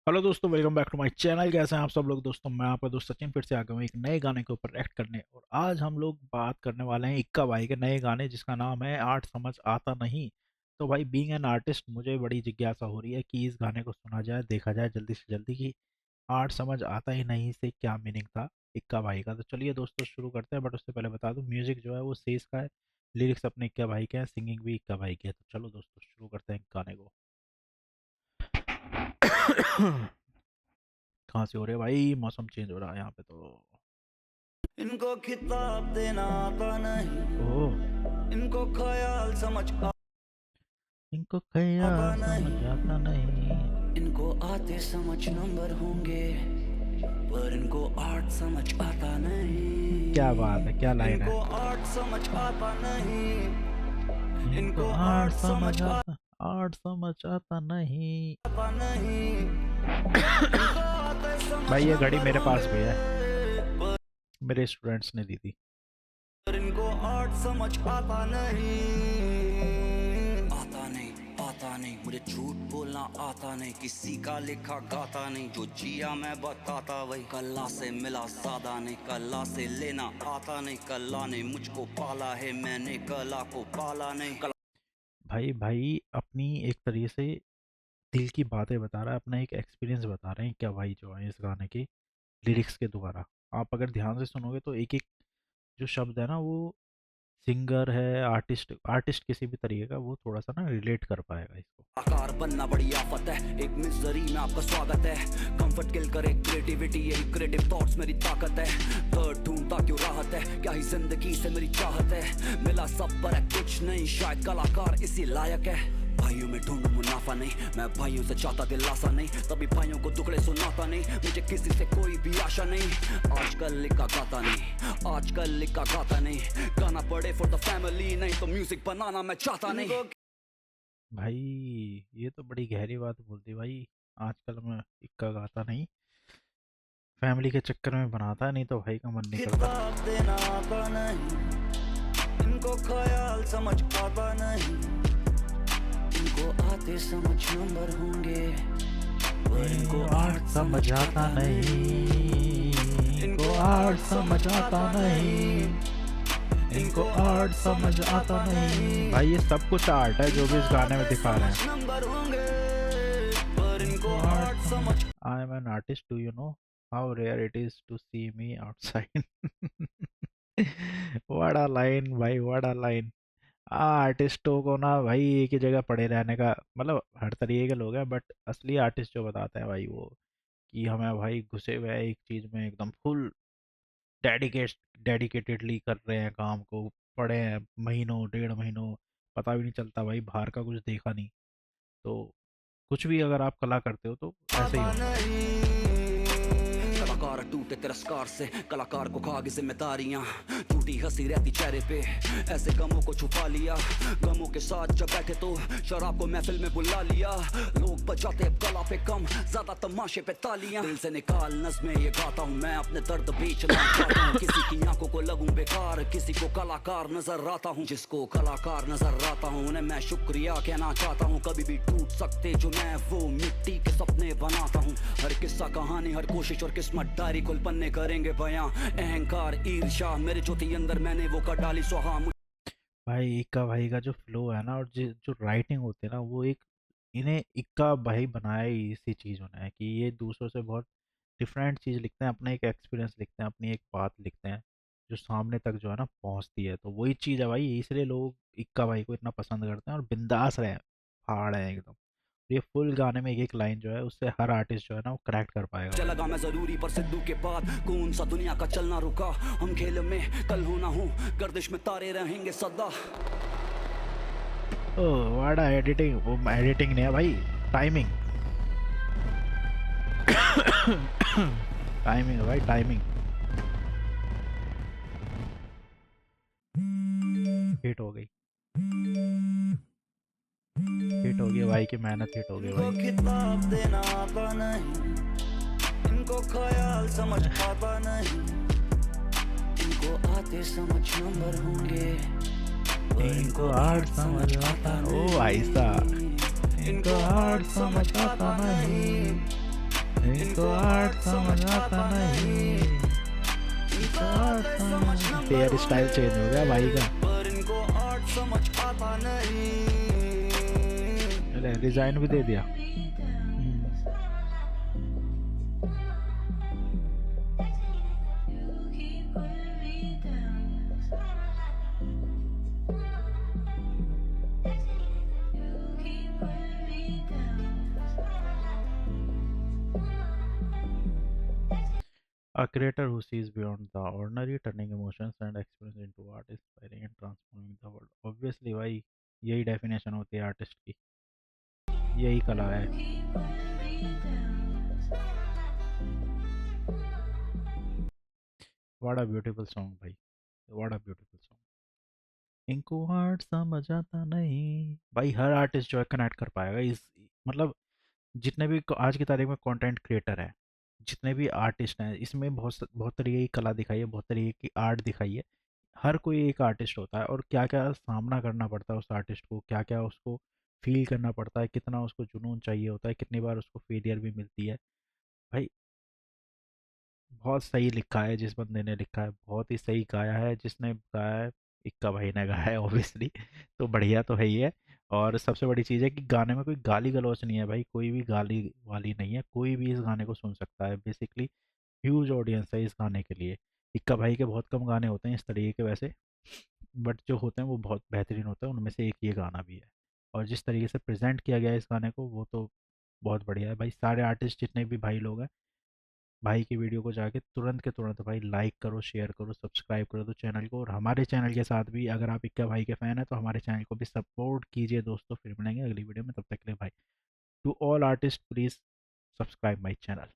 Hello दोस्तों, welcome back to my channel. कैसे हैं आप सब लोग? दोस्तों, मैं आपका दोस्त सचिन फिर से आ गया हूँ एक नए गाने के ऊपर एक्ट करने। और आज हम लोग बात करने वाले हैं इक्का भाई के नए गाने जिसका नाम है आर्ट समझ आता नहीं। तो भाई, बीइंग एन आर्टिस्ट, मुझे बड़ी जिज्ञासा हो रही है कि इस गाने को सुना जाए, देखा जाए जल्दी से जल्दी कि आर्ट समझ आता ही नहीं से क्या मीनिंग था इक्का भाई का। तो चलिए दोस्तों, शुरू करते हैं। बट उससे पहले बता दूं, म्यूजिक जो है वो सेज का है, लिरिक्स अपने इक्का भाई के हैं, सिंगिंग भी इक्का भाई की है। तो चलो दोस्तों, शुरू करते हैं गाने को। कहाँ से हो रहे हैं भाई? मौसम चेंज हो रहा है यहाँ पे तो। इनको खिताब देना आता नहीं, ओह, इनको ख्याल समझ इनको आता ख्याल समझ नहीं। आता नहीं। इनको आते समझ नंबर होंगे, पर इनको आर्ट समझ आता क्या बात है, क्या नहीं। लाइन है। इनको आर्ट समझ आता नहीं, इनको इनको आर्ट आर्ट समझ समझ आता, आर्ट समझ आता नहीं। आता नहीं। इनको आते समझ भाई, ये घड़ी नंबर मेरे पास भी होंगे, है, मेरे स्टूडेंट्स ने दी थी। पर इनको आर्ट समझ आता नहीं। आता नहीं, आता नहीं, मुझे झूठ बोलना आता नहीं, किसी का लिखा गाता नहीं, जो जिया मैं बताता वही। कला से मिला सादा नहीं, कला से लेना आता नहीं, कला ने मुझको पाला है, मैंने कला को पाला नहीं। भाई भाई, अपनी एक तरीके से दिल की बातें बता रहा है, अपना एक एक्सपीरियंस बता रहे हैं क्या भाई जो है इस गाने के लिरिक्स के द्वारा। आप अगर ध्यान से सुनोगे तो एक एक जो शब्द है ना, वो सिंगर है, आर्टिस्ट आर्टिस्ट किसी भी तरीके का, वो थोड़ा सा ना रिलेट कर पाएगा इसको। आकार बनना बड़ी आफत है, एक मिजरी में आपका स्वागत है। कंफर्ट किल करे क्रिएटिविटी, यही क्रिएटिव थॉट्स मेरी ताकत है। दर्द ढूंढता क्यों राहत है, क्या ही जिंदगी से मेरी चाहत है। मिला सब पर है कुछ नहीं, शायद कलाकार इसी लायक है। भाइयों में ढूंढूं मुनाफा नहीं, मैं भाइयों से चाहता दिलासा नहीं, तभी भाइयों को दुखड़े सुनाता नहीं, मुझे किसी से कोई भी आशा नहीं। आजकल लिखा गाता नहीं, आजकल लिखा गाता नहीं, गाना पड़े फॉर द फैमिली, नहीं तो म्यूजिक बनाना मैं चाहता नहीं। भाई, ये तो बड़ी गहरी बात बोल दी भाई। आजकल मैं इक्का गाता नहीं, फैमिली के चक्कर में बनाता, नहीं तो भाई का मन नहीं करता। खिताब देना आता नहीं, इनको ख्याल समझ आता नहीं, इनको आते समझ नंबर होंगे, पर इनको आर्ट समझ समझ आता आता नहीं, नहीं। इनको आर्ट समझ आता नहीं, इनको आर्ट समझ आता नहीं। भाई, ये सब कुछ आर्ट है जो भी इस गाने में दिखा रहे हैं। नंबर होंगे, पर इनको इनको आर्ट आर्ट समझ। समझ। I am an artist, do you know how rare it is to see me outside. What a line भाई, व्हाट अ लाइन। आर्टिस्टों को ना भाई एक ही जगह पड़े रहने का, मतलब हर तरीके के लोग हैं, बट असली आर्टिस्ट जो बताते हैं भाई, वो कि हमें भाई घुसे हुए हैं एक चीज़ में, एकदम फुल डेडिकेट डेडिकेटेडली कर रहे हैं काम को, पढ़े हैं महीनों डेढ़ महीनों, पता भी नहीं चलता भाई, बाहर का कुछ देखा नहीं। तो कुछ भी अगर आप कला करते हो तो ऐसे ही आता होना चाहिए। नहीं। कलाकार टूटे तिरस्कार से, कलाकार को खा गई जिम्मेदारियां, टूटी हंसी रहती चेहरे पे, ऐसे गमों को छुपा लिया। गमों के साथ जब बैठे तो शराब को महफिल में बुला लिया। लोग बजाते अब कला पे कम, ज्यादा तमाशे पे तालियां। दिल से निकाल नज़्में ये गाता हूँ, मैं अपने दर्द बेचना चाहता हूँ। किसी की आंखों को लगूं बेकार, किसी को कलाकार नजर आता हूँ। जिसको कलाकार नजर आता हूँ उन्हें मैं शुक्रिया कहना चाहता हूँ। कभी भी टूट सकते जो मैं वो मिट्टी के सपने बनाता हूँ। हर किस्सा कहानी, हर कोशिश और किस्मत डायरी खुल पन्ने करेंगे बयां। अहंकार ईर्ष्या मेरे ज्योति अंदर मैंने वो कर डाली सुहा। भाई, इक्का भाई का जो फ्लो है ना, और जो राइटिंग होती है ना, वो एक, इन्हें इक्का भाई बनाया ही इसी चीज़ों ने है कि ये दूसरों से बहुत डिफरेंट चीज़ लिखते हैं, अपना एक एक्सपीरियंस लिखते हैं, अपनी एक बात लिखते हैं जो सामने तक जो है ना पहुंचती है। तो वही चीज़ है भाई, इसलिए लोग इक्का भाई को इतना पसंद करते हैं और बिंदास रहे हैं, फाड़ है एकदम। ये फुल गाने में एक एक लाइन जो है, उससे हर आर्टिस्ट जो है ना वो करेक्ट कर पाएगा भाई। लगा मैं जरूरी पर सिद्धू के बाद कौन सा दुनिया का चलना रुका। हम खेल में कल होना हूँ, गर्दिश में तारे रहेंगे सदा। ओह, वाड़ा एडिटिंग, वो एडिटिंग नहीं है भाई, टाइमिंग। टाइमिंग है भाई, टाइमिंग। हिट हो गई, हिट हो गई भाई की मेहनत, हिट हो गई इनको भाई। किताब देना आता नहीं, इनको ख्याल समझ आता नहीं, इनको आते समझ नंबर होंगे, इनको आर्ट समझ आता, ओ भाई साहब, इनको आर्ट समझ आता नहीं, इनको आर्ट समझ आता नहीं, इनको आर्ट समझ। हेयर स्टाइल चेंज हो गया भाई का। पर इनको आर्ट समझ आता नहीं। अरे रिजाइन भी दे दिया। A creator who sees beyond the ordinary, turning emotions and experience into art, inspiring and transforming the world. Obviously भाई यही डेफिनेशन होती है आर्टिस्ट की, यही कला है। व्हाट अ ब्यूटीफुल सॉन्ग भाई, व्हाट अ ब्यूटीफुल सॉन्ग। इनको आर्ट समझ आता नहीं भाई, हर आर्टिस्ट जो है कनेक्ट कर पाएगा इस, मतलब जितने भी आज की तारीख में कंटेंट क्रिएटर हैं, जितने भी आर्टिस्ट हैं, इसमें बहुत तरीके की कला दिखाई है, बहुत तरीके की आर्ट दिखाई है। हर कोई एक आर्टिस्ट होता है, और क्या क्या सामना करना पड़ता है उस आर्टिस्ट को, क्या क्या उसको फील करना पड़ता है, कितना उसको जुनून चाहिए होता है, कितनी बार उसको फेलियर भी मिलती है भाई। बहुत सही लिखा है जिस बंदे ने लिखा है, बहुत ही सही गाया है जिसने गाया है, इक्का भाई ने गाया है ऑब्वियसली। तो बढ़िया तो है ही है। और सबसे बड़ी चीज़ है कि गाने में कोई गाली गलौच नहीं है भाई, कोई भी गाली वाली नहीं है, कोई भी इस गाने को सुन सकता है बेसिकली। ह्यूज ऑडियंस है इस गाने के लिए। इक्का भाई के बहुत कम गाने होते हैं इस तरीके के वैसे, बट जो होते हैं वो बहुत बेहतरीन होते हैं, उनमें से एक ये गाना भी है। और जिस तरीके से प्रेजेंट किया गया है इस गाने को, वो तो बहुत बढ़िया है भाई। सारे आर्टिस्ट जितने भी भाई लोग हैं, भाई की वीडियो को जाके तुरंत के तुरंत भाई लाइक करो, शेयर करो, सब्सक्राइब करो तो चैनल को, और हमारे चैनल के साथ भी अगर आप इक्का भाई के फ़ैन हैं तो हमारे चैनल को भी सपोर्ट कीजिए दोस्तों। फिर मिलेंगे अगली वीडियो में, तब तक के लिए भाई, to all artist please subscribe my channel.